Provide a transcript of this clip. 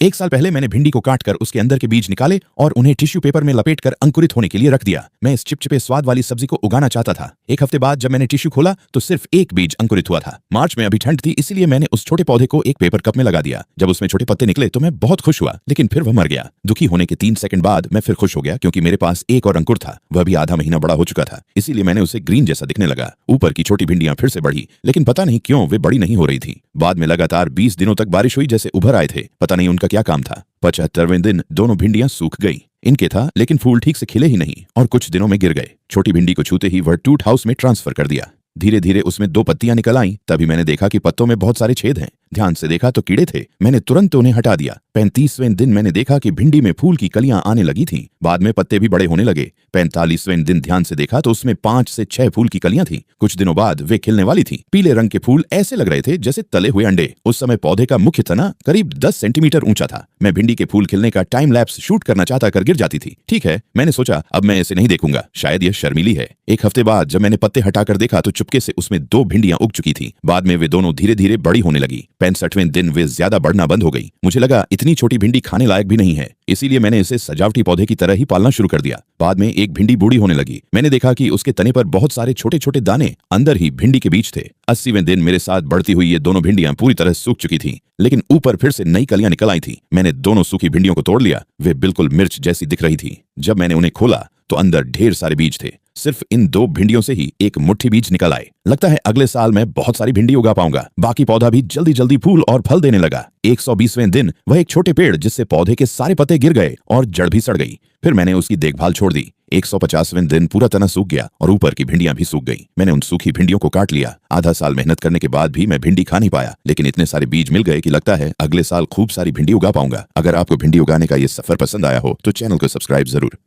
1 साल पहले मैंने भिंडी को काटकर उसके अंदर के बीज निकाले और उन्हें टिश्यू पेपर में लपेटकर अंकुरित होने के लिए रख दिया। मैं इस चिपचिपे स्वाद वाली सब्जी को उगाना चाहता था। 1 हफ्ते बाद जब मैंने टिश्यू खोला तो सिर्फ एक बीज अंकुरित हुआ था। मार्च में अभी ठंड थी, इसलिए मैंने उस छोटे पौधे को एक पेपर कप में लगा दिया। जब उसमें छोटे पत्ते निकले तो मैं बहुत खुश हुआ, लेकिन फिर वह मर गया। दुखी होने के 3 सेकंड बाद मैं फिर खुश हो गया, क्योंकि मेरे पास एक और अंकुर था। वह भी आधा महीना बड़ा हो चुका था, इसीलिए मैंने उसे ग्रीन जैसा दिखने लगा। ऊपर की छोटी भिंडियां फिर से बढ़ी, लेकिन पता नहीं क्यों वे बड़ी नहीं हो रही थी। बाद में लगातार 20 दिनों तक बारिश हुई, जैसे उभर आए थे। पता नहीं उनका क्या काम था। 75वें दिन दोनों भिंडियां सूख गई। इनके था, लेकिन फूल ठीक से खिले ही नहीं और कुछ दिनों में गिर गए। छोटी भिंडी को छूते ही वह टूट हाउस में ट्रांसफर कर दिया। धीरे धीरे उसमें 2 पत्तियां निकल आईं। तभी मैंने देखा कि पत्तों में बहुत सारे छेद हैं। ध्यान से देखा तो कीड़े थे। मैंने तुरंत उन्हें हटा दिया। 35वें दिन मैंने देखा कि भिंडी में फूल की कलियां आने लगी थीं। बाद में पत्ते भी बड़े होने लगे। 45वें दिन ध्यान से देखा तो उसमें 5 से 6 फूल की कलियां थीं। कुछ दिनों बाद वे खिलने वाली थीं। पीले रंग के फूल ऐसे लग रहे थे जैसे तले हुए अंडे। उस समय पौधे का मुख्य तना करीब 10 सेंटीमीटर ऊंचा था। मैं भिंडी के फूल खिलने का टाइम लैप्स शूट करना चाहता कर गिर जाती थी। ठीक है, मैंने सोचा अब मैं इसे नहीं देखूंगा, शायद यह शर्मीली है। 1 हफ्ते बाद जब मैंने पत्ते हटाकर देखा तो चुपके से उसमें 2 भिंडियां उग चुकी थी। बाद में वे दोनों धीरे धीरे बड़ी होने लगी। 65वें दिन वे ज्यादा बढ़ना बंद हो गई। मुझे लगा इतनी छोटी भिंडी खाने लायक भी नहीं है, इसीलिए मैंने इसे सजावटी पौधे की तरह ही पालना शुरू कर दिया। बाद में एक भिंडी बूढ़ी होने लगी। मैंने देखा कि उसके तने पर बहुत सारे छोटे छोटे दाने अंदर ही भिंडी के बीच थे। 80वें दिन मेरे साथ बढ़ती हुई ये दोनों भिंडियां पूरी तरह सूख चुकी थीं, लेकिन ऊपर फिर से नई कलियां निकल आई थीं। मैंने दोनों सूखी भिंडियों को तोड़ लिया। वे बिल्कुल मिर्च जैसी दिख रही थीं। जब मैंने उन्हें खोला तो अंदर ढेर सारे बीज थे। सिर्फ इन 2 भिंडियों से ही एक मुट्ठी बीज निकल आए। लगता है अगले साल मैं बहुत सारी भिंडी उगा पाऊंगा। बाकी पौधा भी जल्दी जल्दी फूल और फल देने लगा। 120वें दिन वह एक छोटे पेड़ जिससे पौधे के सारे पत्ते गिर गए और जड़ भी सड़ गई। फिर मैंने उसकी देखभाल छोड़ दी। 150वें दिन पूरा तना सूख गया और ऊपर की भिंडियां भी सूख गई। मैंने उन सूखी भिंडियों को काट लिया। आधा साल मेहनत करने के बाद भी मैं भिंडी खा नहीं पाया, लेकिन इतने सारे बीज मिल गए कि लगता है अगले साल खूब सारी भिंडी उगा पाऊंगा। अगर आपको भिंडी उगाने का ये सफर पसंद आया हो तो चैनल को सब्सक्राइब जरूर।